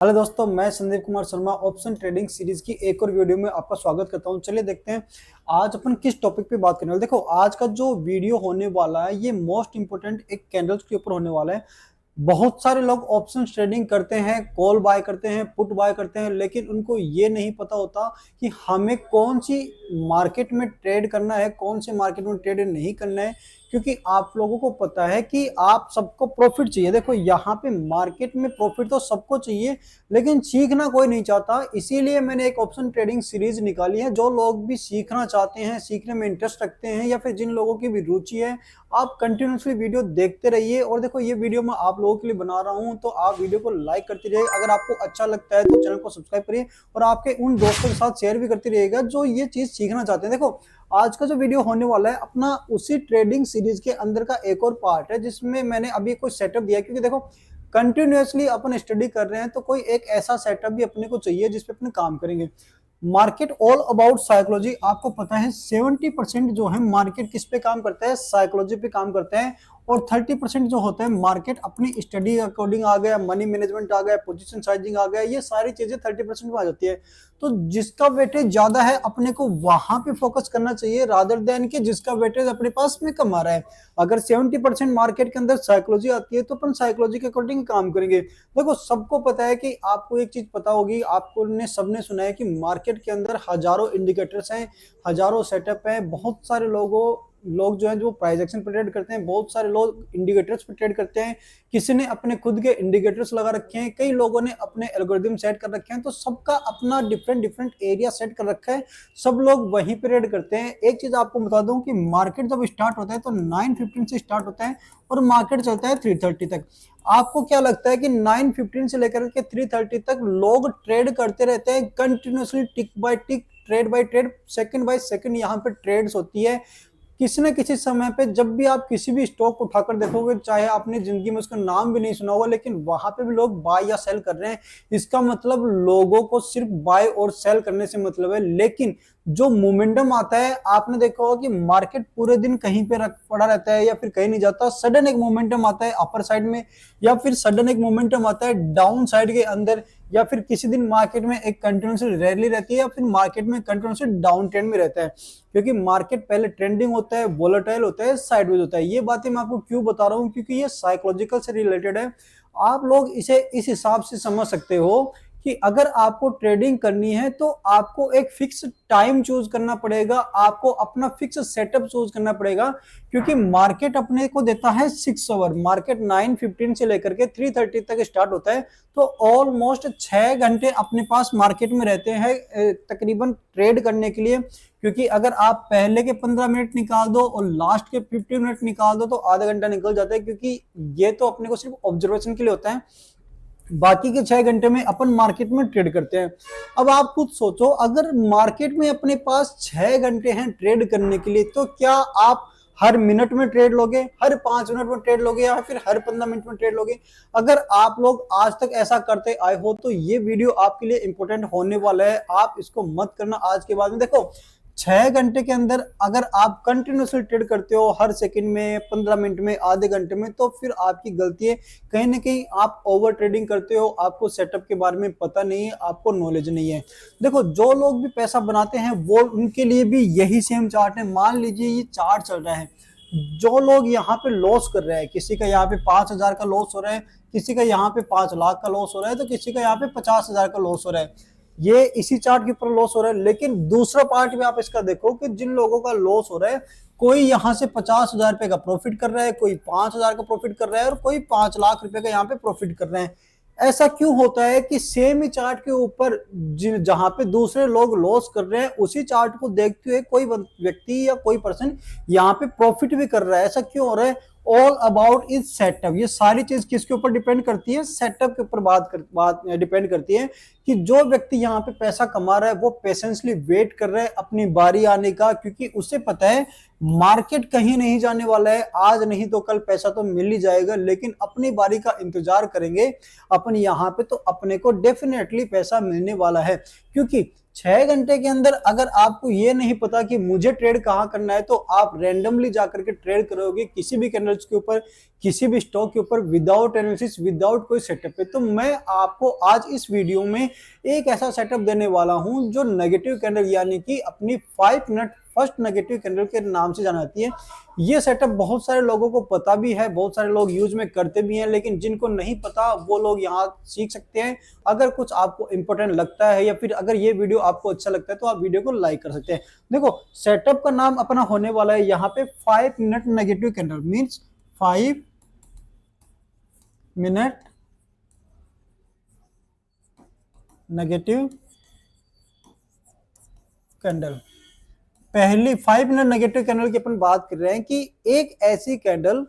Hello दोस्तों, मैं Sandeep Kumar Sharma option trading series की एक और वीडियो में आपका स्वागत करता हूं। चलिए देखते हैं आज अपन किस टॉपिक पे बात करने वाले। देखो, आज का जो वीडियो होने वाला है ये मोस्ट इंपोर्टेंट एक कैंडल्स के ऊपर होने वाला है। बहुत सारे लोग ऑप्शन ट्रेडिंग करते हैं, कॉल बाय करते हैं, पुट बाय करते हैं, लेकिन उनको ये नहीं पता होता कि हमें कौन सी मार्केट में ट्रेड करना है, कौन से मार्केट में ट्रेड नहीं करना है। क्योंकि आप लोगों को पता है कि आप सबको प्रॉफिट चाहिए। देखो, यहाँ पे मार्केट में प्रॉफिट तो सबको चाहिए, लेकिन सीखना कोई नहीं चाहता। इसीलिए मैंने एक ऑप्शन ट्रेडिंग सीरीज निकाली है। जो लोग भी सीखना चाहते हैं, सीखने में इंटरेस्ट रखते हैं, या फिर जिन लोगों की भी रुचि है, आप कंटिन्यूसली वीडियो देखते रहिए। और देखो, ये वीडियो मैं आप लोगों के लिए बना रहा हूं, तो आप वीडियो को लाइक करते रहिए। अगर आपको अच्छा लगता है तो चैनल को सब्सक्राइब करिए और आपके उन दोस्तों के साथ शेयर भी करते रहिएगा जो ये चीज सीखना चाहते हैं। देखो, आज का जो वीडियो होने वाला है अपना उसी ट्रेडिंग सीरीज के अंदर का एक और पार्ट है, जिसमें मैंने अभी कोई सेटअप दिया है। क्योंकि देखो, कंटिन्यूअसली अपन स्टडी कर रहे हैं, तो कोई एक ऐसा सेटअप भी अपने को चाहिए जिसपे अपन काम करेंगे। Market all about psychology. आपको पता है 70% जो है मार्केट किस पे काम करता है, साइकोलॉजी पे काम करता है। और 30% जो होता है मार्केट अपनी स्टडी अकॉर्डिंग आ गया, मनी मैनेजमेंट आ गया, पोजीशन साइजिंग आ गया, ये सारी चीजें 30% में आ जाती है। तो जिसका वेटेज ज्यादा है अपने को वहां पे फोकस करना चाहिए, रादर देन कि जिसका वेटेज अपने पास में कम आ रहा है। अगर 70% मार्केट के अंदर साइकोलॉजी आती है तो अपन साइकोलॉजी के अकॉर्डिंग काम करेंगे। देखो, सबको पता है कि आपको एक चीज पता होगी, आपको ने सबने सुना है कि मार्केट के अंदर हजारों इंडिकेटर्स हैं, हजारों सेटअप हैं। बहुत सारे लोग जो है जो प्राइस एक्शन पर ट्रेड करते हैं, बहुत सारे लोग इंडिकेटर्स पर ट्रेड करते हैं। किसी ने अपने खुद के इंडिकेटर्स लगा रखे हैं, कई लोगों ने अपने एल्गोरिथम सेट कर रखे हैं। तो सबका अपना डिफरेंट डिफरेंट एरिया सेट कर रखा है, सब लोग वहीं पे ट्रेड करते हैं। एक चीज आपको बता दूं कि मार्केट जब स्टार्ट होता है तो 9:15 से स्टार्ट होता है और मार्केट चलता है 3:30 तक। आपको क्या लगता है कि 9:15 से लेकर के 3:30 तक लोग ट्रेड करते रहते हैं continuously, tick by tick, trade by trade, second by second यहाँ पे ट्रेड्स होती है। किसी न किसी समय पे जब भी आप किसी भी स्टॉक उठाकर देखोगे, चाहे आपने जिंदगी में उसका नाम भी नहीं सुना होगा, लेकिन वहां पे भी लोग बाय या सेल कर रहे हैं। इसका मतलब लोगों को सिर्फ बाय और सेल करने से मतलब है। लेकिन जो मोमेंटम आता है, आपने देखा होगा कि मार्केट पूरे दिन कहीं पे पड़ा रहता है या फिर कहीं नहीं जाता। सडन एक मोमेंटम आता है अपर साइड में, या फिर सडन एक मोमेंटम आता है डाउन साइड के अंदर, या फिर किसी दिन मार्केट में एक कंटिन्यूसली रैली रहती है, या फिर मार्केट में कंटिन्यूसली डाउन ट्रेंड में रहता है। क्योंकि मार्केट पहले ट्रेंडिंग होता है, वोलेटाइल होता है, साइडवेज होता है। ये बातें मैं आपको क्यों बता रहा हूं, क्योंकि ये साइकोलॉजिकल से रिलेटेड है। आप लोग इसे इस हिसाब से समझ सकते हो कि अगर आपको ट्रेडिंग करनी है तो आपको एक फिक्स टाइम चूज करना पड़ेगा, आपको अपना फिक्स सेटअप चूज करना पड़ेगा। क्योंकि मार्केट अपने को देता है 6 आवर। मार्केट 9:15 से लेकर के 3:30 तक स्टार्ट होता है, तो ऑलमोस्ट 6 घंटे अपने पास मार्केट में रहते हैं तकरीबन ट्रेड करने के लिए। क्योंकि अगर आप पहले के 15 मिनट निकाल दो और लास्ट के 15 मिनट निकाल दो तो आधा घंटा निकल जाता है। क्योंकि ये तो अपने को सिर्फ ऑब्जर्वेशन के लिए होता है, बाकी के 6 घंटे में अपन मार्केट में ट्रेड करते हैं। अब आप खुद सोचो, अगर मार्केट में अपने पास 6 घंटे हैं ट्रेड करने के लिए, तो क्या आप हर मिनट में ट्रेड लोगे, हर 5 मिनट में ट्रेड लोगे, या फिर हर 15 मिनट में ट्रेड लोगे? अगर आप लोग आज तक ऐसा करते आए हो तो ये वीडियो आपके लिए इंपॉर्टेंट होने वाला है। आप इसको मत करना आज के बाद में। देखो, 6 घंटे के अंदर अगर आप कंटिन्यूसली ट्रेड करते हो, हर सेकंड में, 15 मिनट में, आधे घंटे में, तो फिर आपकी गलती है। कहीं ना कहीं आप ओवर ट्रेडिंग करते हो, आपको सेटअप के बारे में पता नहीं है, आपको नॉलेज नहीं है। देखो, जो लोग भी पैसा बनाते हैं वो उनके लिए भी यही सेम चार्ट है। मान लीजिए ये चार्ट चल रहा है, जो लोग यहाँ पे लॉस कर रहे हैं, किसी का यहाँ पे 5,000 का लॉस हो रहा है, किसी का यहाँ पे 5 लाख का लॉस हो रहा है, तो किसी का यहाँ पे 50,000 का लॉस हो रहा है। ये इसी चार्ट के ऊपर लॉस हो रहा है। लेकिन दूसरा पार्ट भी आप इसका देखो कि जिन लोगों का लॉस हो रहा है, कोई यहाँ से 50,000 रुपए का प्रॉफिट कर रहा है, कोई 5,000 का प्रॉफिट कर रहा है, और कोई 5 लाख रुपए का यहाँ पे प्रॉफिट कर रहे हैं। ऐसा क्यों होता है कि सेम ही चार्ट के ऊपर जहां पे दूसरे लोग लॉस कर रहे हैं, उसी चार्ट को देखते हुए कोई व्यक्ति या कोई पर्सन यहाँ पे प्रॉफिट भी कर रहा है? ऐसा क्यों हो रहा है? All about is setup. ये सारी चीज किसके ऊपर डिपेंड करती है? सेटअप के ऊपर बात डिपेंड करती है कि जो व्यक्ति यहाँ पे पैसा कमा रहा है वो पेशेंसली वेट कर रहा है अपनी बारी आने का। क्योंकि उसे पता है मार्केट कहीं नहीं जाने वाला है, आज नहीं तो कल पैसा तो मिल ही जाएगा, लेकिन अपनी बारी का इंतजार करेंगे अपन यहाँ पे तो अपने को डेफिनेटली पैसा मिलने वाला है। क्योंकि 6 घंटे के अंदर अगर आपको ये नहीं पता कि मुझे ट्रेड कहाँ करना है, तो आप रैंडमली जाकर के ट्रेड करोगे किसी भी कैंडल्स के ऊपर, किसी भी स्टॉक के ऊपर, विदाउट एनालिसिस, विदाउट कोई सेटअप पे। तो मैं आपको आज इस वीडियो में एक ऐसा सेटअप देने वाला हूं जो नेगेटिव कैंडल यानी कि अपनी 5 मिनट फर्स्ट नेगेटिव कैंडल के नाम से जाना जाती है। ये सेटअप बहुत सारे लोगों को पता भी है, बहुत सारे लोग यूज में करते भी हैं, लेकिन जिनको नहीं पता वो लोग यहाँ सीख सकते हैं। अगर कुछ आपको इंपॉर्टेंट लगता है या फिर अगर ये वीडियो आपको अच्छा लगता है तो आप वीडियो को लाइक कर सकते हैं। देखो सेटअप का नाम अपना होने वाला है यहाँ पे 5 minute negative candle, means 5 minute negative candle. पहली 5 मिनट नेगेटिव कैंडल की अपन बात कर रहे हैं कि एक ऐसी कैंडल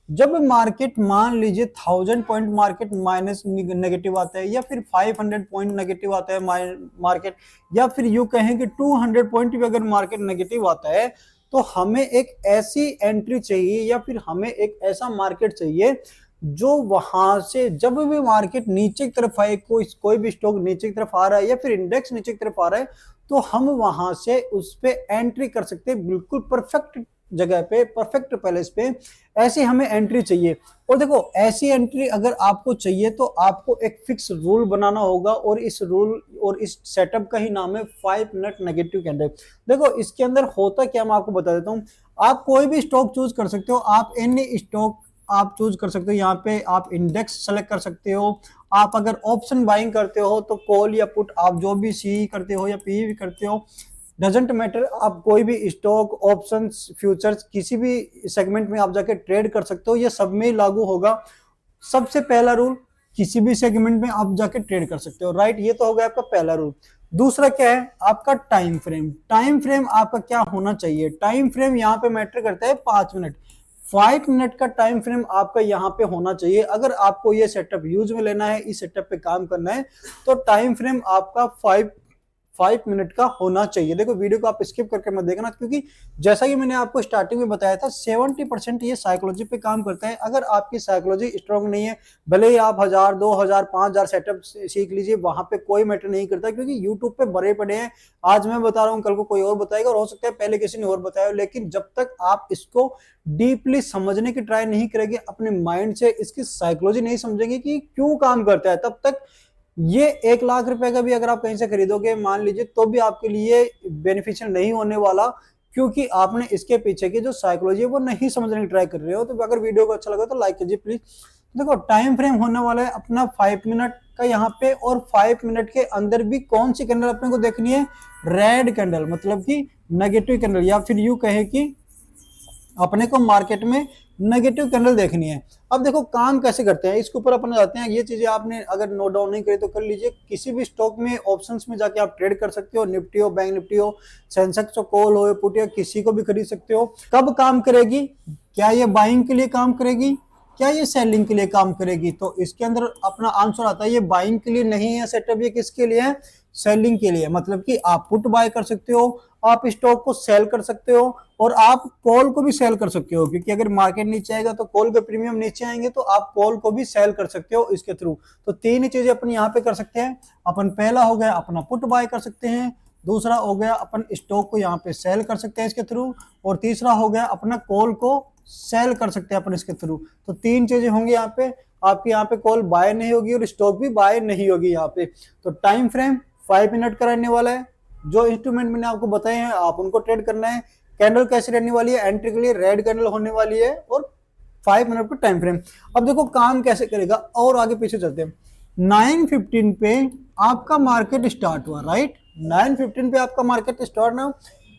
जब मार्केट मान लीजिए 1000 पॉइंट मार्केट माइनस नेगेटिव आता है, या फिर 500 पॉइंट नेगेटिव आता है मार्केट, या फिर यूं कहें कि 200 पॉइंट भी अगर मार्केट नेगेटिव आता है, तो हमें एक ऐसी एंट्री चाहिए या फिर हमें एक ऐसा मार्केट चाहिए जो वहां से जब भी मार्केट नीचे की तरफ आए, कोई भी स्टॉक नीचे की तरफ आ रहा है या फिर इंडेक्स नीचे की तरफ आ रहा है, तो हम वहां से उस पे एंट्री कर सकते हैं बिल्कुल परफेक्ट जगह पे, परफेक्ट पैलेस पे। ऐसी हमें एंट्री चाहिए। और देखो ऐसी एंट्री अगर आपको चाहिए तो आपको एक फिक्स रूल बनाना होगा, और इस रूल और इस सेटअप का ही नाम है 5 मिनट नेगेटिव कैंडल। देखो इसके अंदर होता क्या, मैं आपको बता देता हूं। आप कोई भी स्टॉक चूज कर सकते हो, आप एनी स्टॉक आप चूज कर सकते हो। यहाँ पे आप इंडेक्स सेलेक्ट कर सकते हो। आप अगर ऑप्शन बाइंग करते हो तो कॉल या पुट, आप जो भी सी करते हो या पी भी करते हो, डजेंट मैटर। आप कोई भी स्टॉक, ऑप्शंस, फ्यूचर्स किसी भी सेगमेंट में आप जाके ट्रेड कर सकते हो। ये सब में लागू होगा। सबसे पहला रूल, किसी भी सेगमेंट में आप जाके ट्रेड कर सकते हो, राइट। ये तो हो गया आपका पहला रूल। दूसरा क्या है, आपका टाइम फ्रेम। टाइम फ्रेम आपका क्या होना चाहिए? टाइम फ्रेम यहाँ पे मैटर करता है 5 मिनट। 5 मिनट का टाइम फ्रेम आपका यहाँ पे होना चाहिए। अगर आपको ये सेटअप यूज में लेना है, इस सेटअप पे काम करना है, तो टाइम फ्रेम आपका 5 मिनट का होना चाहिए। देखो वीडियो को आप स्किप करके मत देखना, क्योंकि जैसा कि मैंने आपको स्टार्टिंग में बताया था 70% ये साइकोलॉजी पे काम करता है। अगर आपकी साइकोलॉजी स्ट्रांग नहीं है, भले ही आप 1000, 2000, 5000 सेटअप सीख लीजिए, वहां पे कोई मैटर नहीं करता, क्योंकि यूट्यूब पे भरे पड़े हैं। आज मैं बता रहा हूँ, कल को कोई और बताएगा, और हो सकता है पहले किसी ने और बताया। लेकिन जब तक आप इसको डीपली समझने की ट्राई नहीं करेंगे, अपने माइंड से इसकी साइकोलॉजी नहीं समझेंगे कि क्यों काम करता है, तब तक ये 1 लाख रुपए का भी अगर आप कहीं से खरीदोगे मान लीजिए, तो भी आपके लिए बेनिफिशियल नहीं होने वाला, क्योंकि आपने इसके पीछे की जो साइकोलॉजी है वो नहीं समझने की ट्राई कर रहे हो। तो अगर वीडियो को अच्छा लगा तो लाइक कीजिए प्लीज। देखो टाइम फ्रेम होने वाला है अपना 5 मिनट का यहाँ पे, और 5 मिनट के अंदर भी कौन सी कैंडल अपने को देखनी है? रेड कैंडल, मतलब कि नेगेटिव कैंडल, या फिर यूं कहे कि अपने को मार्केट में नेगेटिव कैंडल देखनी है। अब देखो काम कैसे करते हैं, इसके ऊपर अपन जाते हैं। ये चीजें आपने अगर नोट डाउन नहीं करी तो कर लीजिए। किसी भी स्टॉक में ऑप्शंस में जाके आप ट्रेड कर सकते हो, निफ्टी हो, बैंक निफ्टी हो, सेंसेक्स हो, कॉल हो, पुट, या किसी को भी खरीद सकते हो। कब काम करेगी? क्या ये बाइंग के लिए काम करेगी, क्या ये सेलिंग के लिए काम करेगी? तो इसके अंदर अपना आंसर आता है ये बाइंग के लिए नहीं है सेटअप, ये किसके लिए है? सेलिंग के लिए। मतलब कि आप पुट बाय कर सकते हो, आप स्टॉक को सेल कर सकते हो, और आप कॉल को भी सेल कर सकते हो, क्योंकि अगर मार्केट नीचे आएगा तो कॉल के प्रीमियम नीचे आएंगे, तो आप कॉल को भी सेल कर सकते हो इसके थ्रू। तो 3 ही चीजें अपन यहाँ पे कर सकते हैं। अपन पहला हो गया अपना पुट बाय कर सकते हैं, दूसरा हो गया अपन स्टॉक को यहाँ पे सेल कर सकते हैं इसके थ्रू, और तीसरा हो गया अपना कॉल को सेल कर सकते हैं अपन इसके थ्रू। तो 3 चीजें होंगी यहाँ पे। आपकी यहाँ पे कॉल बाय नहीं होगी और स्टॉक भी बाय नहीं होगी यहाँ पे। तो टाइम फ्रेम 5 मिनट का रहने वाला है। जो इंस्ट्रूमेंट मैंने आपको बताए हैं आप उनको ट्रेड करना है। कैंडल कैसी रहने वाली है? एंट्री के लिए रेड कैंडल होने वाली है, और 5 मिनट का टाइम फ्रेम। अब देखो काम कैसे करेगा, और आगे पीछे चलते हैं। 9:15 पे आपका मार्केट स्टार्ट हुआ, राइट। 9:15 पे आपका मार्केट स्टार्ट ना,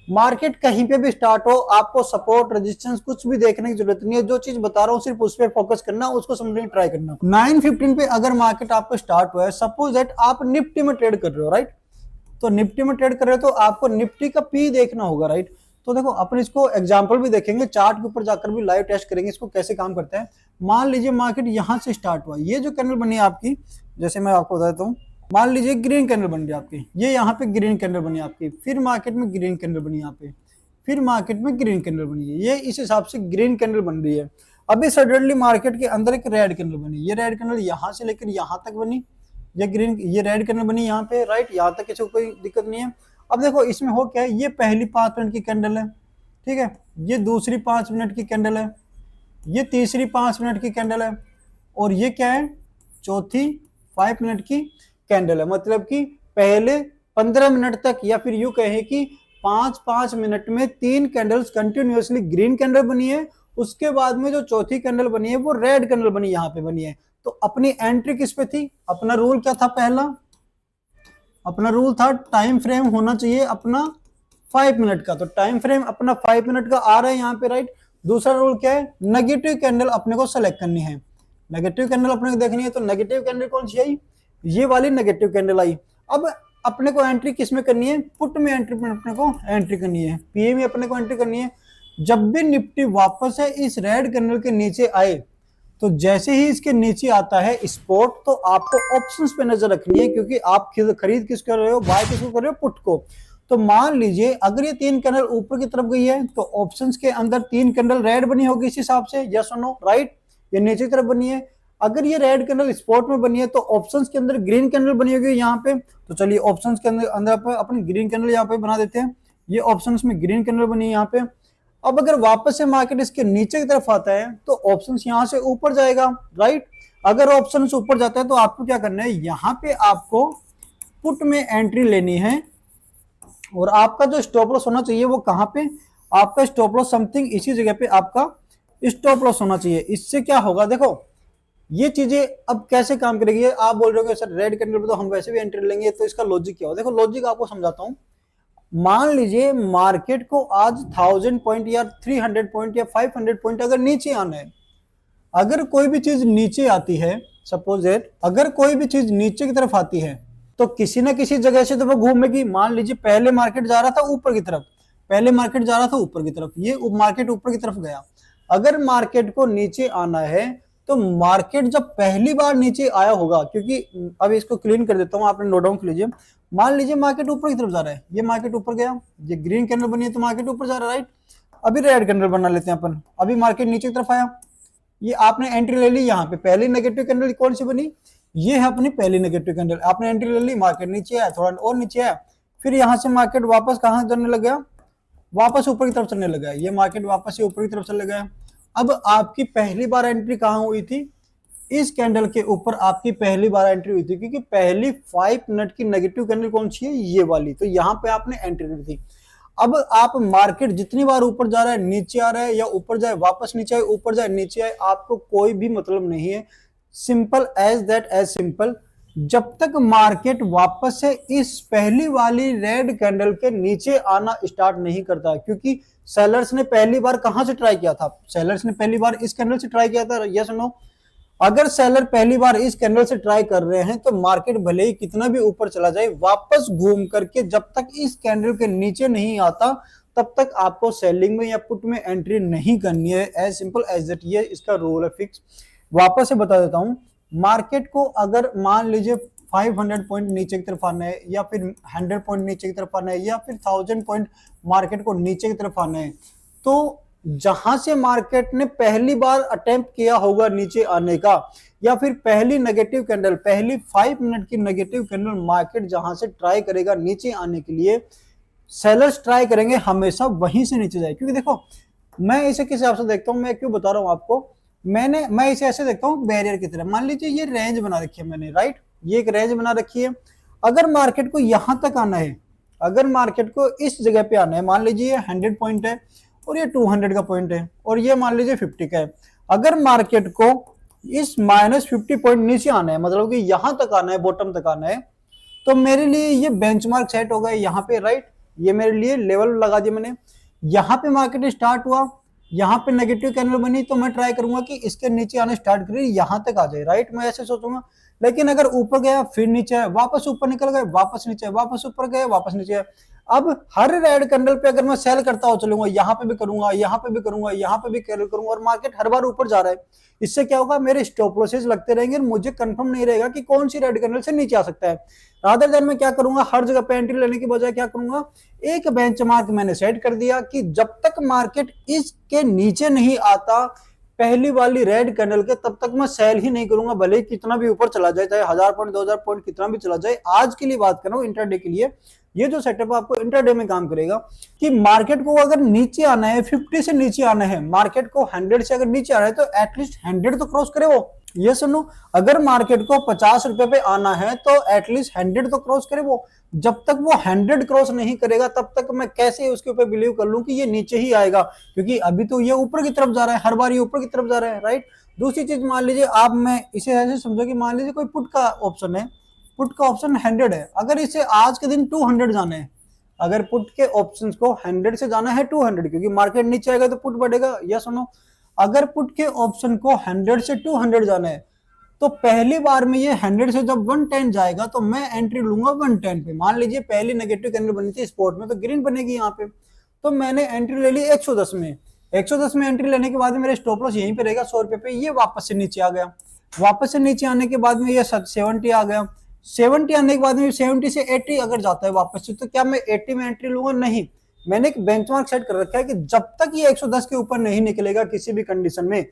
मार्केट कहीं पे भी स्टार्ट हो, आपको सपोर्ट, रेजिस्टेंस कुछ भी देखने की जरूरत नहीं है। जो चीज बता रहा हूँ सिर्फ उस पर फोकस करना, उसको समझने की ट्राई करना। 9:15 पे अगर मार्केट आपको स्टार्ट हुआ है, सपोज दैट आप निफ्टी में ट्रेड कर रहे हो, राइट। तो निफ्टी में ट्रेड कर रहे हो तो आपको निफ्टी का पी देखना होगा, राइट। तो देखो अपन इसको एग्जांपल भी देखेंगे, चार्ट के ऊपर जाकर भी लाइव टेस्ट करेंगे इसको कैसे काम करता है। मान लीजिए मार्केट यहां से स्टार्ट हुआ, ये जो कैंडल बनी है आपकी, जैसे मैं आपको बता देता हूँ, मान लीजिए ग्रीन कैंडल बन रही है आपकी, ये यहाँ पे ग्रीन कैंडल बनी आपकी, फिर मार्केट में ग्रीन कैंडल बनी यहाँ पे, फिर मार्केट में ग्रीन कैंडल बनी है, ये इस हिसाब से ग्रीन कैंडल बन रही है। अभी सडनली मार्केट के अंदर एक रेड कैंडल बनी, ये रेड कैंडल यहाँ से लेकर यहाँ तक बनी, ये ग्रीन, ये रेड कैंडल बनी यहाँ पे, राइट, यहाँ तक किसी को कोई दिक्कत नहीं है। अब देखो इसमें हो क्या है, ये पहली 5 मिनट की कैंडल है, ठीक है, ये दूसरी 5 मिनट की कैंडल है, ये तीसरी 5 मिनट की कैंडल है, और ये क्या है, चौथी 5 मिनट की कैंडल है। मतलब कि पहले 15 मिनट तक, या फिर यूं कहें कि 5-5 मिनट में 3 कैंडल्स कंटिन्यूअसली ग्रीन कैंडल बनी है। उसके बाद में जो चौथी कैंडल बनी है वो रेड कैंडल बनी, यहाँ पे बनी है। तो अपनी एंट्री किस पे थी, अपना रूल क्या था, पहला अपना रूल था टाइम फ्रेम होना चाहिए अपना 5 मिनट का, तो टाइम फ्रेम अपना 5 मिनट का आ रहा है यहाँ पे, राइट। दूसरा रूल क्या है, नेगेटिव कैंडल अपने को सेलेक्ट करनी है, नेगेटिव कैंडल अपने को देखनी है। तो नेगेटिव कैंडल कौन सी आई, ये वाली नेगेटिव कैंडल आई। अब अपने को एंट्री किस में करनी है, पुट में एंट्री में अपने को एंट्री करनी है, पीए में अपने को एंट्री करनी है। जब भी निफ्टी वापस है इस रेड कैंडल के नीचे आए, तो जैसे ही इसके नीचे आता है स्पॉट, तो आपको ऑप्शंस पे नजर रखनी है, क्योंकि आप खरीद किस कर रहे हो, बाय किसको कर रहे हो, पुट को। तो मान लीजिए अगर ये 3 कैंडल ऊपर की तरफ गई है, तो ऑप्शंस के अंदर 3 कैंडल रेड बनी होगी इस हिसाब से, यस और नो, राइट। ये नीचे की तरफ बनी है। अगर ये रेड कैंडल स्पॉट में बनी है, तो ऑप्शंस के अंदर ग्रीन कैंडल बनी होगी यहाँ पे। तो चलिए ऑप्शंस के अंदर अपनी ग्रीन कैंडल यहाँ पे बना देते हैं। ये ऑप्शंस में ग्रीन कैंडल बनी है यहाँ पे। अब अगर वापस से मार्केट इसके नीचे की तरफ आता है, तो ऑप्शंस यहाँ से ऊपर जाएगा, राइट। अगर ऑप्शंस ऊपर जाता है, तो आपको क्या करना है, यहाँ पे आपको पुट में एंट्री लेनी है, और आपका जो स्टॉप लॉस होना चाहिए वो कहाँ पे, आपका स्टॉप लॉस समथिंग इसी जगह पे आपका स्टॉप लॉस होना चाहिए। इससे क्या होगा, देखो ये चीजें अब कैसे काम करेगी। आप बोल रहे हो सर रेड कैंडल पे तो हम वैसे भी एंट्री लेंगे, तो इसका लॉजिक क्या हो, देखो लॉजिक आपको समझाता हूं। मान लीजिए मार्केट को आज 1000 पॉइंट या 300 पॉइंट या 500 पॉइंट अगर नीचे आना है, अगर कोई भी चीज नीचे आती है, सपोज दैट अगर कोई भी चीज नीचे की तरफ आती है, तो किसी ना किसी जगह से तो वो घूमेगी। मान लीजिए पहले मार्केट जा रहा था ऊपर की तरफ, पहले मार्केट जा रहा था ऊपर की तरफ, ये मार्केट ऊपर की तरफ गया। अगर मार्केट को नीचे आना है, तो मार्केट जब पहली बार नीचे आया होगा, क्योंकि अब इसको क्लीन कर देता हूं, आपने नोट डाउन कर लीजिए। मान लीजिए मार्केट ऊपर की तरफ जा रहा है, ये मार्केट ऊपर गया, ये ग्रीन कैंडल बनी है तो मार्केट ऊपर जा रहा है, राइट। अभी रेड कैंडल बना लेते हैं अपन, अभी मार्केट नीचे की तरफ आया, ये आपने एंट्री ले ली। यहाँ पे पहली नेगेटिव कैंडल कौन सी बनी, ये है अपनी पहली नेगेटिव कैंडल, आपने एंट्री ले ली, मार्केट नीचे आया, थोड़ा और नीचे आया, फिर यहाँ से मार्केट वापस कहाँ चलने लग गया, वापस ऊपर की तरफ चलने लगा, ये मार्केट वापस से ऊपर की तरफ चले गया। अब आपकी पहली बार एंट्री कहाँ हुई थी, इस कैंडल के ऊपर आपकी पहली बार एंट्री हुई थी, क्योंकि पहली 5 मिनट की नेगेटिव कैंडल कौन सी है, ये वाली, तो यहाँ पे आपने एंट्री ली थी। अब आप मार्केट जितनी बार ऊपर जा रहा है, नीचे आ रहा है, या ऊपर जाए वापस नीचे आए, ऊपर जाए नीचे आए, आपको कोई भी मतलब नहीं है। Simple as that, as simple. जब तक मार्केट वापस से इस पहली वाली रेड कैंडल के नीचे आना स्टार्ट नहीं करता, क्योंकि सेलर्स ने पहली बार कहां से ट्राई किया था, सेलर्स ने पहली बार इस कैंडल से ट्राई किया था, यस नो। अगर सेलर पहली बार इस कैंडल से ट्राई कर रहे हैं, तो मार्केट भले ही कितना भी ऊपर चला जाए, वापस घूम करके जब तक इस कैंडल के नीचे नहीं आता, तब तक आपको सेलिंग में या पुट में एंट्री नहीं करनी है। एज सिंपल एज दैट, ये इसका रूल है फिक्स। वापस से बता देता हूं, मार्केट को अगर मान लीजिए 500 पॉइंट नीचे की तरफ आना है, या फिर 100 पॉइंट नीचे की तरफ आना है, या फिर 1000 पॉइंट मार्केट को नीचे की तरफ आना है, तो जहां से मार्केट ने पहली बार अटेम्प्ट किया होगा नीचे आने का, या फिर पहली नेगेटिव कैंडल, पहली 5 मिनट की नेगेटिव कैंडल मार्केट जहां से ट्राई करेगा नीचे आने के लिए, सेलर्स ट्राई करेंगे हमेशा वहीं से नीचे जाए। क्योंकि देखो मैं इसे किस हिसाब से देखता हूं, मैं क्यों बता रहा हूं आपको, मैं इसे ऐसे देखता हूं बैरियर की तरह। मान लीजिए ये रेंज बना रखी है मैंने, राइट, ये एक रेंज बना रखी है। अगर मार्केट को यहां तक आना है, अगर मार्केट को इस जगह पे आना है, मान लीजिए ये 100 पॉइंट है और ये 200 का पॉइंट है, और ये मान लीजिए 50 का है। अगर मार्केट को इस -50 पॉइंट नीचे आना है, मतलब कि यहां तक आना है, बॉटम तक आना है, तो मेरे लिए ये बेंचमार्क सेट हो गया यहाँ पे, राइट। ये मेरे लिए लेवल लगा दिया मैंने। यहाँ पे मार्केट स्टार्ट हुआ, यहाँ पे नेगेटिव कैंडल बनी, तो मैं ट्राई करूंगा कि इसके नीचे आने स्टार्ट करिए, यहाँ तक आ जाए, राइट, मैं ऐसे सोचूंगा। लेकिन अगर ऊपर गया फिर नीचे आया, वापस ऊपर निकल गए, वापस नीचे, वापस ऊपर गए, वापस नीचे। अब हर रेड कैंडल पे अगर मैं सेल करता हुआ चलूंगा, यहाँ पे भी करूंगा, यहाँ पे भी करूंगा, यहाँ पे भी करूंगा, और मार्केट हर बार ऊपर जा रहा है, इससे क्या होगा, मेरे स्टॉप लॉसेस लगते रहेंगे, मुझे कंफर्म नहीं रहेगा कि कौन सी रेड कैंडल से नीचे आ सकता है। रादर देन मैं क्या करूंगा, हर जगह पे एंट्री लेने की बजाय क्या करूंगा, एक बेंचमार्क मैंने सेट कर दिया कि जब तक मार्केट इसके नीचे नहीं आता, पहली वाली रेड कैंडल के तब तक मैं सेल ही नहीं करूंगा, भले ही कितना भी ऊपर चला जाए, चाहे 1000 पॉइंट 2000 पॉइंट कितना भी चला जाए। आज के लिए बात कर रहा हूँ, इंट्राडे के लिए। ये जो सेटअप है आपको इंट्राडे में काम करेगा कि मार्केट को अगर नीचे आना है, 50 से नीचे आना है, मार्केट को 100 से अगर नीचे आना है तो एटलीस्ट 100 तो क्रॉस करे वो। ये सुनो, अगर मार्केट को 50 रुपए पे आना है तो एटलीस्ट 100 तो क्रॉस करे वो। जब तक वो 100 क्रॉस नहीं करेगा तब तक मैं कैसे उसके ऊपर बिलीव कर लूं कि ये नीचे ही आएगा, क्योंकि अभी तो ये ऊपर की तरफ जा रहा है, हर बार ये ऊपर की तरफ जा रहा है, राइट। दूसरी चीज मान लीजिए आप, मैं इसे ऐसे समझो कि मान लीजिए कोई पुट का ऑप्शन है, पुट का ऑप्शन 100 है, अगर इसे आज के दिन 200 जाना है, अगर पुट के ऑप्शन को 100 से जाना है 200, क्योंकि मार्केट नीचे आएगा तो पुट बढ़ेगा, या सुनो, अगर पुट के ऑप्शन को 100 से 200 जाना है तो पहली बार में ये 100 से जब 110 जाएगा तो मैं एंट्री लूंगा 110 पे। मान लीजिए पहली नेगेटिव कैंडल बनी थी स्पॉट में तो ग्रीन बनेगी यहाँ पे, तो मैंने एंट्री ले ली 110 में। 110 में एंट्री लेने के बाद मेरे स्टॉप लॉस यहीं पे रहेगा 100 रुपए पे। ये वापस से नीचे आ गया, वापस से नीचे आने के बाद में ये 70 आ गया, 70 आने के बाद में 70 से 80 अगर जाता है वापस से, तो क्या मैं 80 में एंट्री लूंगा? नहीं, मैंने एक बेंचमार्क सेट कर रखा है कि जब तक ये 110 के ऊपर नहीं निकलेगा किसी भी कंडीशन में,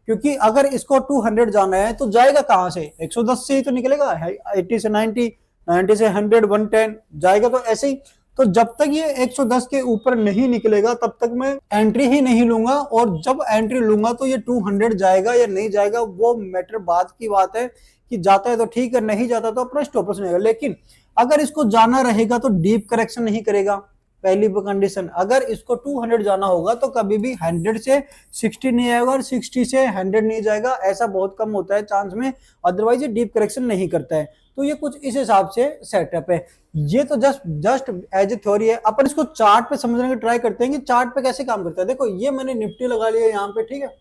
क्योंकि अगर इसको 200 जाना है तो जाएगा कहां से? 110 से ही तो निकलेगा, 80 से 90, 90 से 100, 110 जाएगा, तो ऐसे ही। तो जब तक ये 110 के ऊपर नहीं निकलेगा तब तक मैं एंट्री ही नहीं लूंगा, और जब एंट्री लूंगा तो ये 200 जाएगा या नहीं जाएगा वो मैटर बाद की बात है, कि जाता है तो ठीक है, नहीं जाता तो अपना स्टॉप लॉस रहेगा। लेकिन अगर इसको जाना रहेगा तो डीप करेक्शन नहीं करेगा, पहली कंडीशन। अगर इसको 200 जाना होगा तो कभी भी 100 से 60 नहीं आएगा और 60 से 100 नहीं जाएगा, ऐसा बहुत कम होता है चांस में, अदरवाइज ये डीप करेक्शन नहीं करता है। तो ये कुछ इस हिसाब से सेटअप है। ये तो जस्ट एज ए थ्योरी है। अपन इसको चार्ट पे समझने की ट्राई करते हैं कि चार्ट पे कैसे काम करता है। देखो ये मैंने निफ्टी लगा लिया यहाँ पे, ठीक है।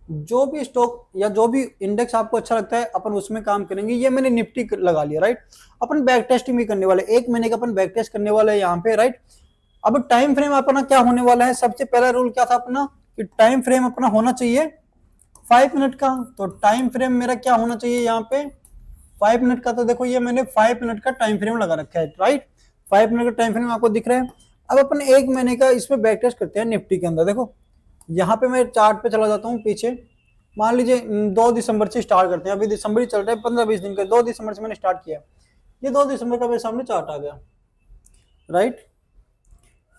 जो भी स्टॉक या जो भी इंडेक्स आपको अच्छा लगता है अपन उसमें काम करेंगे। ये मैंने निफ्टी लगा लिया, राइट। अपन बैक टेस्टिंग भी करने वाले, 1 महीने का अपन बैक टेस्ट करने वाले हैं यहाँ पे, राइट। अब टाइम फ्रेम अपना क्या होने वाला है? सबसे पहला रूल क्या था अपना, कि टाइम फ्रेम अपना होना चाहिए 5 मिनट का। तो टाइम फ्रेम मेरा क्या होना चाहिए यहाँ पे? 5 मिनट का। तो देखो ये मैंने 5 मिनट का टाइम फ्रेम लगा रखा है, राइट। 5 मिनट का टाइम फ्रेम आपको दिख रहा है। अब अपन 1 महीने का इसमें बैक टेस्ट करते हैं निफ्टी के अंदर। देखो यहाँ पे मैं चार्ट पे चला जाता हूँ पीछे, मान लीजिए 2 दिसंबर से स्टार्ट करते हैं, अभी दिसंबर ही चल रहा है, 15-20 दिन का। 2 दिसंबर से मैंने स्टार्ट किया, ये 2 दिसंबर का मेरे सामने चार्ट आ गया, राइट।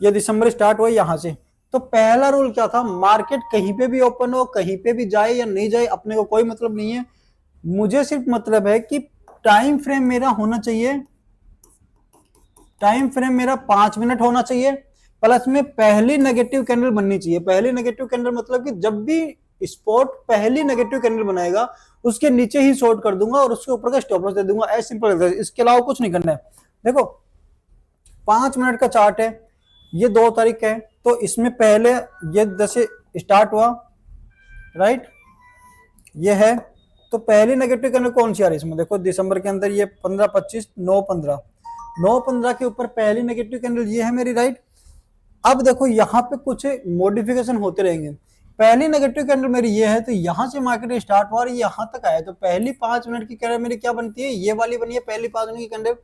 ये दिसंबर स्टार्ट हुआ यहाँ से। तो पहला रूल क्या था? मार्केट कहीं पे भी ओपन हो, कहीं पे भी जाए या नहीं जाए, अपने को कोई मतलब नहीं है। मुझे सिर्फ मतलब है कि टाइम फ्रेम मेरा होना चाहिए, टाइम फ्रेम मेरा 5 मिनट होना चाहिए, प्लस में पहली नेगेटिव कैंडल बननी चाहिए। पहली नेगेटिव कैंडल मतलब कि जब भी स्पॉट पहली नेगेटिव कैंडल बनाएगा उसके नीचे ही शॉर्ट कर दूंगा और उसके ऊपर का स्टॉप लॉस दे दूंगा, ऐसे सिंपल है। इसके अलावा कुछ नहीं करना है। देखो 5 मिनट का चार्ट है, ये 2 तारीख का है, तो इसमें पहले ये जैसे स्टार्ट हुआ, राइट, ये है। तो पहली नेगेटिव कैंडल कौन सी आ रही है इसमें? देखो दिसंबर के अंदर ये 15, 25, 9, 15, 9, 15 के ऊपर पहली नेगेटिव कैंडल ये है मेरी, राइट। अब देखो यहाँ पे कुछ मॉडिफिकेशन होते रहेंगे। पहली नेगेटिव कैंडल मेरी ये है, तो यहाँ से मार्केट स्टार्ट हुआ और यहाँ तक आया, तो पहली 5 मिनट की कैंडल मेरी क्या बनती है? ये वाली बनी है पहली 5 मिनट की कैंडल।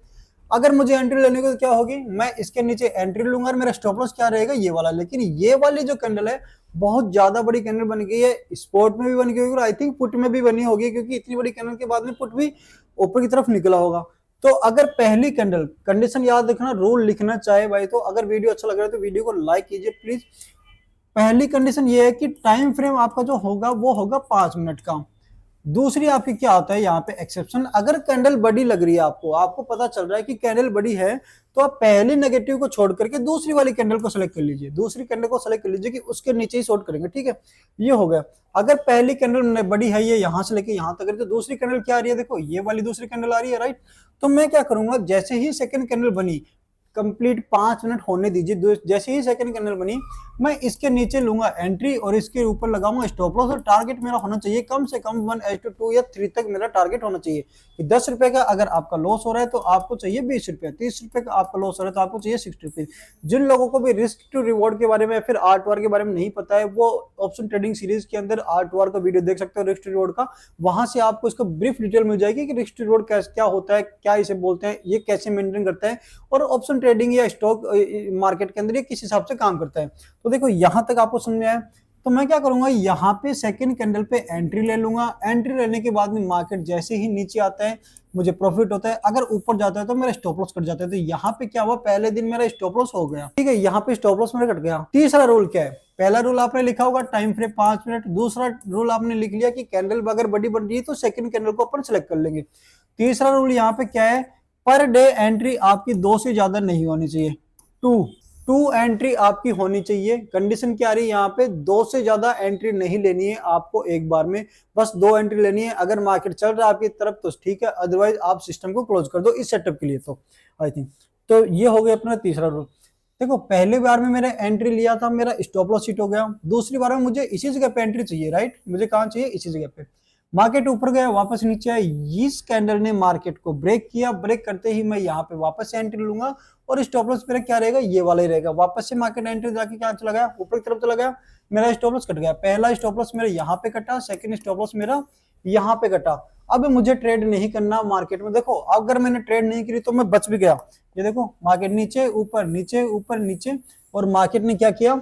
अगर मुझे एंट्री लेने को तो क्या होगी? मैं इसके नीचे एंट्री लूंगा और मेरा स्टॉप लॉस क्या रहेगा? ये वाला। लेकिन ये वाली जो कैंडल है बहुत ज्यादा बड़ी कैंडल बन गई है, स्पॉट में भी बन गई होगी और आई थिंक पुट में भी बनी होगी, क्योंकि इतनी बड़ी कैंडल के बाद में पुट भी ऊपर की तरफ निकला होगा। तो अगर पहली कैंडल, कंडीशन याद रखना, रूल लिखना चाहे भाई तो, अगर वीडियो अच्छा लग रहा है तो वीडियो को लाइक कीजिए प्लीज। पहली कंडीशन ये है कि टाइम फ्रेम आपका जो होगा वो होगा 5 मिनट का। दूसरी आपकी क्या होता है यहाँ पे एक्सेप्शन, अगर कैंडल बड़ी लग रही है आपको पता चल रहा है कि कैंडल बड़ी है, तो आप पहली नेगेटिव को छोड़ करके दूसरी वाली कैंडल को सेलेक्ट कर लीजिए, दूसरी कैंडल को सेलेक्ट कर लीजिए कि उसके नीचे ही शॉर्ट करेंगे, ठीक है। ये हो गया। अगर पहली कैंडल बड़ी है, ये यहाँ से लेके यहाँ तक, तो दूसरी कैंडल क्या आ रही है? देखो ये वाली दूसरी कैंडल आ रही है, राइट। तो मैं क्या करूंगा, जैसे ही सेकंड कैंडल बनी, कंप्लीट 5 मिनट होने दीजिए, जैसे ही सेकंड कैंडल बनी मैं इसके नीचे लूंगा एंट्री और इसके ऊपर लगाऊंगा स्टॉप लॉस, और टारगेट मेरा होना चाहिए कम से कम 1:2 या 3 तक मेरा टारगेट होना चाहिए। कि 10 रुपए का अगर आपका लॉस हो रहा है तो आपको चाहिए 20 रुपए, 30 रुपए का आपका लॉस हो रहा है तो आपको चाहिए 60 रुपए। जिन लोगों को भी रिस्क टू रिवॉर्ड के बारे में फिर आर्ट वार के बारे में नहीं पता है, वो ऑप्शन ट्रेडिंग सीरीज के अंदर आर्ट वार का वीडियो देख सकते हो रिस्क टू रिवॉर्ड का, वहां से आपको इसका ब्रीफ डिटेल मिल जाएगी कि रिस्क टू रिवॉर्ड क्या होता है, क्या इसे बोलते हैं, ये कैसे मेंटेन करता है, और ऑप्शन ट्रेडिंग या स्टॉक मार्केट के अंदर ये किस हिसाब से काम करता है। तो देखो यहां तक आपको समझ में आया। तो मैं क्या करूंगा, यहाँ पे सेकंड कैंडल पे एंट्री ले लूंगा। एंट्री लेने के बाद में मार्केट जैसे ही नीचे आता है मुझे प्रॉफिट होता है, अगर ऊपर जाता है तो मेरा स्टॉप लॉस कट जाता है। तो यहाँ पे क्या हुआ, पहले दिन मेरा स्टॉप लॉस हो गया, ठीक है, यहाँ पे स्टॉप लॉस मेरा कट गया। तीसरा रूल क्या है, पहला रूल आपने लिखा होगा टाइम फ्रेम 5 मिनट। दूसरा रूल आपने लिख लिया कि कैंडल अगर बड़ी बन रही है तो सेकंड कैंडल को अपन सेलेक्ट कर लेंगे। तीसरा रूल यहाँ पे क्या है, पर डे एंट्री आपकी 2 से ज्यादा नहीं होनी चाहिए। टू टू एंट्री आपकी होनी चाहिए। कंडीशन क्या आ रही है यहाँ पे, 2 से ज्यादा एंट्री नहीं लेनी है आपको एक बार में, बस 2 एंट्री लेनी है। अगर मार्केट चल रहा है आपकी तरफ तो ठीक है, अदरवाइज आप सिस्टम को क्लोज कर दो इस सेटअप के लिए। तो आई थिंक तो ये हो गया अपना तीसरा रूल। देखो पहले बार में मैंने एंट्री लिया था, मेरा स्टॉप लॉस हिट हो गया। दूसरी बार में मुझे इसी जगह पे एंट्री चाहिए, राइट, मुझे कहाँ चाहिए, इसी जगह पे। मार्केट ऊपर गया, वापस नीचे आया, इस कैंडल ने मार्केट को ब्रेक किया। ब्रेक करते ही मैं यहाँ पे वापस से एंट्री लूंगा और स्टॉप लॉस मेरा क्या रहेगा, ये वाला ही रहेगा। वापस से मार्केट एंट्री जाके क्या चला गया, ऊपर की तरफ चला गया, मेरा स्टॉप लॉस कट गया। पहला स्टॉप लॉस मेरा यहाँ पे कटा, सेकंड स्टॉप लॉस मेरा यहाँ पे कटा। अब मुझे ट्रेड नहीं करना मार्केट में। देखो अगर मैंने ट्रेड नहीं करी तो मैं बच भी गया। ये देखो मार्केट नीचे ऊपर नीचे ऊपर नीचे, और मार्केट ने क्या किया,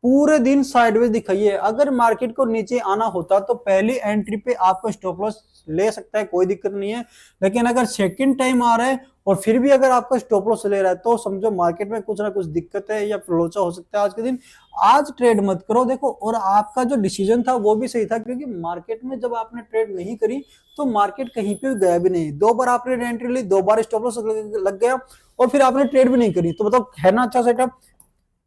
पूरे दिन साइडवेज दिखाई है। अगर मार्केट को नीचे आना होता तो पहली एंट्री पे आपको स्टॉप लॉस ले सकता है, कोई दिक्कत नहीं है। लेकिन अगर सेकंड टाइम आ रहा है और फिर भी अगर आपका स्टॉप लॉस ले रहा है तो समझो मार्केट में कुछ ना कुछ दिक्कत है या लोचा हो सकता है आज के दिन। आज ट्रेड मत करो। देखो और आपका जो डिसीजन था वो भी सही था, क्योंकि मार्केट में जब आपने ट्रेड नहीं करी तो मार्केट कहीं पे गया भी नहीं। 2 बार आपने एंट्री ली, 2 बार स्टॉप लॉस लग गया और फिर आपने ट्रेड भी नहीं करी। तो बताओ है ना अच्छा सेटअप,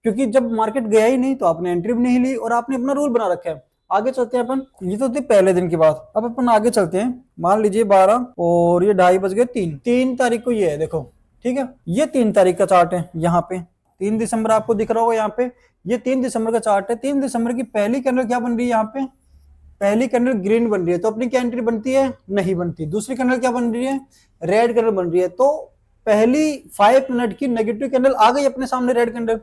क्योंकि जब मार्केट गया ही नहीं तो आपने एंट्री भी नहीं ली और आपने अपना रूल बना रखा है। आगे चलते हैं अपन, ये तो थी पहले दिन की बात। अब अपन आगे चलते हैं। मान लीजिए 12 और ये 2:30 बज गए, 3 तारीख को ये है, देखो ठीक है, ये 3 तारीख का चार्ट है। यहाँ पे 3 दिसंबर आपको दिख रहा होगा, यहाँ पे ये 3 दिसंबर का चार्ट है। 3 दिसंबर की पहली कैंडल क्या बन रही है, यहाँ पे पहली कैंडल ग्रीन बन रही है, तो अपनी क्या एंट्री बनती है, नहीं बनती। दूसरी कैंडल क्या बन रही है, रेड कैंडल बन रही है। तो पहली 5 मिनट की नेगेटिव कैंडल आ गई अपने सामने, रेड कैंडल।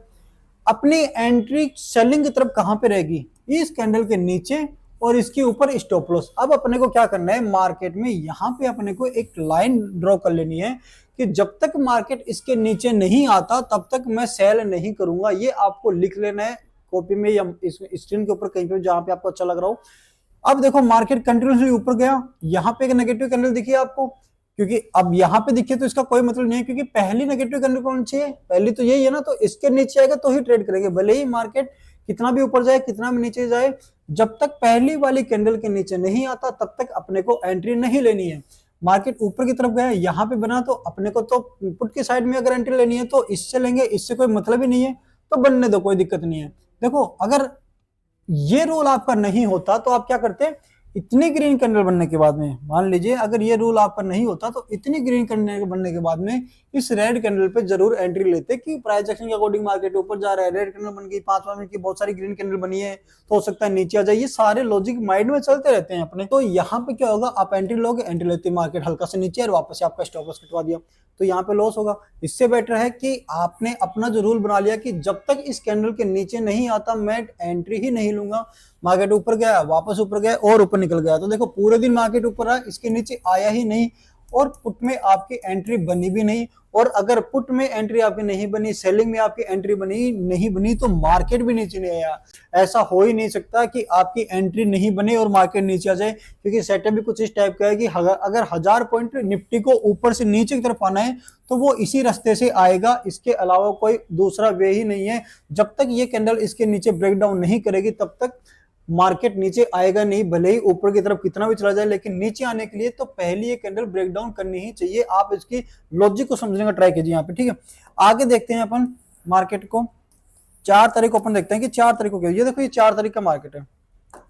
अपनी एंट्री सेलिंग की तरफ कहां पे रहेगी, इस कैंडल के नीचे और इसके ऊपर स्टॉप लॉस। अब अपने को क्या करना है, मार्केट में यहां पे अपने को एक लाइन ड्रॉ कर लेनी है कि जब तक मार्केट इसके नीचे नहीं आता तब तक मैं सेल नहीं करूंगा। ये आपको लिख लेना है कॉपी में या स्क्रीन के ऊपर कहीं पे जहां पे आपको अच्छा लग रहा हो। अब देखो मार्केट कंटिन्यूसली ऊपर गया, यहाँ पे एक नेगेटिव कैंडल दिखी आपको, क्योंकि अब यहाँ पे दिखे तो इसका कोई मतलब नहीं है, क्योंकि पहली नेगेटिव कैंडल कौन सी है, पहली तो यही है ना। तो इसके नीचे आएगा तो ही ट्रेड करेंगे, भले ही मार्केट कितना भी ऊपर जाए कितना भी नीचे जाए। जब तक पहली वाली कैंडल के नीचे नहीं आता तब तक अपने को एंट्री नहीं लेनी है। मार्केट ऊपर की तरफ गया, यहाँ पे बना, तो अपने को तो पुट की साइड में अगर एंट्री लेनी है तो इससे लेंगे, इससे कोई मतलब ही नहीं है, तो बनने दो, कोई दिक्कत नहीं है। देखो अगर ये रूल आपका नहीं होता तो आप क्या करते, इतनी ग्रीन कैंडल बनने के बाद में, मान लीजिए अगर ये रूल आपका नहीं होता तो इतनी ग्रीन कैंडल बनने के बाद में इस रेड कैंडल पे जरूर एंट्री लेते कि प्राइस एक्शन के अकॉर्डिंग मार्केट ऊपर जा रहा है। रेड कैंडल बन गई, 5 मिनट की बहुत सारी ग्रीन कैंडल बनी है, तो हो सकता है नीचे आ जाए। ये सारे लॉजिक माइंड में चलते रहते हैं अपने। तो यहाँ पे क्या होगा, आप एंट्री लोगे, एंट्री लेते मार्केट हल्का से नीचे और वापस से आपका स्टॉप लॉस कटवा दिया, तो यहाँ पे लॉस होगा। इससे बेटर है कि आपने अपना जो रूल बना लिया कि जब तक इस कैंडल के नीचे नहीं आता मैं एंट्री ही नहीं लूंगा। मार्केट ऊपर गया, वापस ऊपर गया और ऊपर निकल गया, तो देखो पूरे दिन मार्केट ऊपर रहा, इसके नीचे आया ही नहीं और पुट में आपकी एंट्री बनी भी नहीं। और अगर पुट में एंट्री आपकी नहीं बनी, सेलिंग में आपकी एंट्री बनी नहीं बनी, तो मार्केट भी नीचे नहीं आया। ऐसा हो ही नहीं सकता कि आपकी एंट्री नहीं बने और मार्केट नीचे आ जाए, क्योंकि सेटअप भी कुछ इस टाइप का है कि अगर 1000 पॉइंट निफ्टी को ऊपर से नीचे की तरफ आना है तो वो इसी रास्ते से आएगा, इसके अलावा कोई दूसरा वे ही नहीं है। जब तक ये कैंडल इसके नीचे ब्रेकडाउन नहीं करेगी तब तक मार्केट नीचे आएगा नहीं, भले ही ऊपर की तरफ कितना भी चला जाए। लेकिन नीचे आने के लिए तो पहली ये कैंडल ब्रेकडाउन करनी ही चाहिए। आप इसकी लॉजिक को समझने का ट्राई कीजिए यहाँ पे, ठीक है। आगे देखते हैं अपन मार्केट को, 4 तारीख को अपन देखते हैं कि 4 तारीख को क्या। ये देखो ये 4 तारीख का मार्केट है,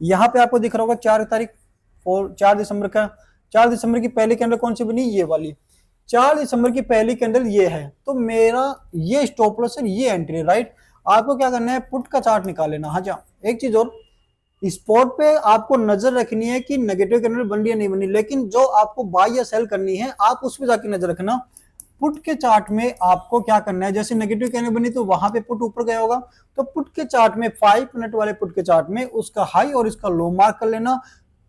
यहाँ पे आपको दिख रहा होगा 4 तारीख और 4 दिसंबर का। 4 दिसंबर की पहली कैंडल कौन सी बनी, ये वाली। 4 दिसंबर की पहली कैंडल ये है, तो मेरा ये स्टॉप लॉस है, ये एंट्री, राइट। आपको क्या करना है, पुट का चार्ट निकाल लेना। हाँ, एक चीज और, स्पॉट पे आपको नजर रखनी है कि नेगेटिव कैंडल बन रही है नहीं बनी, लेकिन जो आपको बाय या सेल करनी है आप उस पर जाके नजर रखना। पुट के चार्ट में आपको क्या करना है, जैसे नेगेटिव कैंडल बनी तो वहां पे पुट ऊपर गया होगा, तो पुट के चार्ट में 5 मिनट वाले पुट के चार्ट में उसका हाई और इसका लो मार्क कर लेना।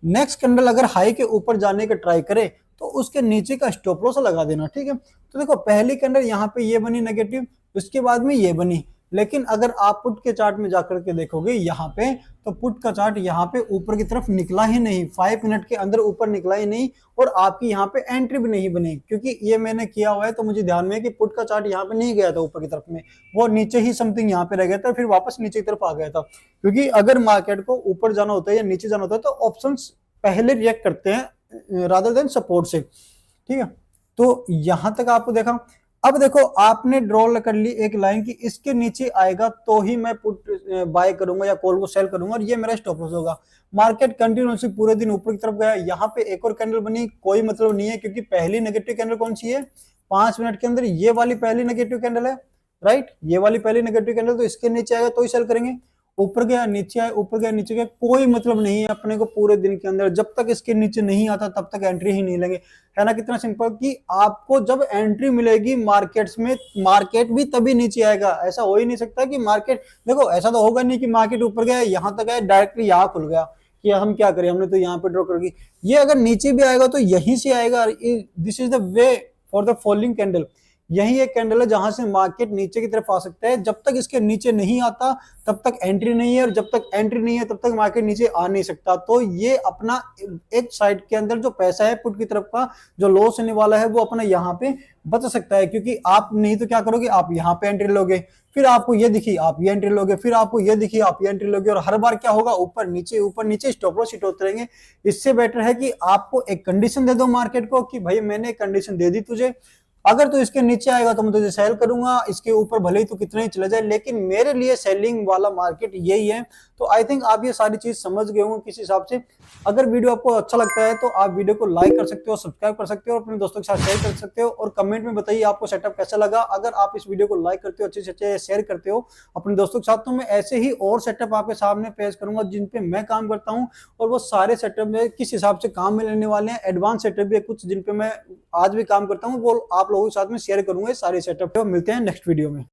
नेक्स्ट कैंडल अगर हाई के ऊपर जाने का ट्राई करे तो उसके नीचे का स्टॉप लॉस लगा देना, ठीक है। तो देखो पहली कैंडल यहाँ पे ये बनी नेगेटिव, उसके बाद में ये बनी, लेकिन अगर आप पुट के चार्ट में जाकर के देखोगे यहाँ पे, तो पुट का चार्ट यहाँ पे ऊपर की तरफ निकला ही नहीं, 5 मिनट के अंदर ऊपर निकला ही नहीं, और आपकी यहाँ पे एंट्री भी नहीं बनी, क्योंकि ये मैंने किया हुआ है तो मुझे ध्यान में है कि पुट का चार्ट यहाँ पे नहीं गया था ऊपर की तरफ में, वो नीचे ही समथिंग यहाँ पे रह गया था, फिर वापस नीचे की तरफ आ गया था। क्योंकि अगर मार्केट को ऊपर जाना होता है या नीचे जाना होता है तो ऑप्शन पहले रिएक्ट करते हैं रादर देन सपोर्ट से, ठीक है। तो यहां तक आपको देखा। अब देखो आपने ड्रॉ कर ली एक लाइन की, इसके नीचे आएगा तो ही मैं पुट बाय करूंगा या कॉल को सेल करूंगा, और ये मेरा स्टॉप लॉस होगा। मार्केट कंटिन्यूसली पूरे दिन ऊपर की तरफ गया, यहाँ पे एक और कैंडल बनी, कोई मतलब नहीं है, क्योंकि पहली नेगेटिव कैंडल कौन सी है 5 मिनट के अंदर, ये वाली पहली नेगेटिव कैंडल है, राइट, ये वाली पहली नेगेटिव कैंडल, तो इसके नीचे आएगा तो ही सेल करेंगे। ऊपर गया नीचे आया, ऊपर गया नीचे गया, कोई मतलब नहीं है अपने को पूरे दिन के अंदर, जब तक इसके नीचे नहीं आता तब तक एंट्री ही नहीं लेंगे, है ना। कितना सिंपल कि आपको जब एंट्री मिलेगी मार्केट्स में, मार्केट भी तभी नीचे आएगा। ऐसा हो ही नहीं सकता कि मार्केट, देखो ऐसा तो होगा नहीं कि मार्केट ऊपर गया यहां तक आया डायरेक्टली यहाँ खुल गया कि हम क्या करें, हमने तो यहाँ पे ड्रॉ कर दी। ये अगर नीचे भी आएगा तो यहीं से आएगा, this is the way for the following candle. यही एक कैंडल है जहां से मार्केट नीचे की तरफ आ सकता है, जब तक इसके नीचे नहीं आता तब तक एंट्री नहीं है, और जब तक एंट्री नहीं है तब तक मार्केट नीचे आ नहीं सकता। तो ये अपना एक साइड के अंदर जो पैसा है पुट की तरफ का जो लॉस होने वाला है वो अपना यहाँ पे बच सकता है, क्योंकि आप नहीं तो क्या करोगे, आप यहाँ पे एंट्री लोगे, फिर आपको ये दिखी आप ये एंट्री लोगे, फिर आपको ये दिखी आप ये एंट्री लोगे, और हर बार क्या होगा, ऊपर नीचे स्टॉप लॉस हिट होते रहेंगे। इससे बेटर है कि आपको एक कंडीशन दे दो मार्केट को कि भाई मैंने एक कंडीशन दे दी तुझे, अगर तो इसके नीचे आएगा तो मैं तुझे सेल करूंगा, इसके ऊपर भले ही तो कितना ही चला जाए, लेकिन मेरे लिए सेलिंग वाला मार्केट यही है। तो आई थिंक आप ये सारी चीज समझ गए होंगे किस हिसाब से। अगर वीडियो आपको अच्छा लगता है तो आप वीडियो को लाइक कर सकते हो, सब्सक्राइब कर सकते हो, और अपने दोस्तों के साथ शेयर कर सकते हो, और कमेंट में बताइए आपको सेटअप कैसा लगा। अगर आप इस वीडियो को लाइक करते हो, अच्छे से अच्छे शेयर करते हो अपने दोस्तों के साथ, तो मैं ऐसे ही और सेटअप आपके सामने पेश करूंगा जिन पे मैं काम करता हूँ, और वो सारे सेटअप में किस हिसाब से काम में लेने वाले हैं। एडवांस सेटअप भी है कुछ जिन पे मैं आज भी काम करता हूँ, वो आप लोगों के साथ में शेयर करूंगा सारे सेटअप। मिलते हैं नेक्स्ट वीडियो में।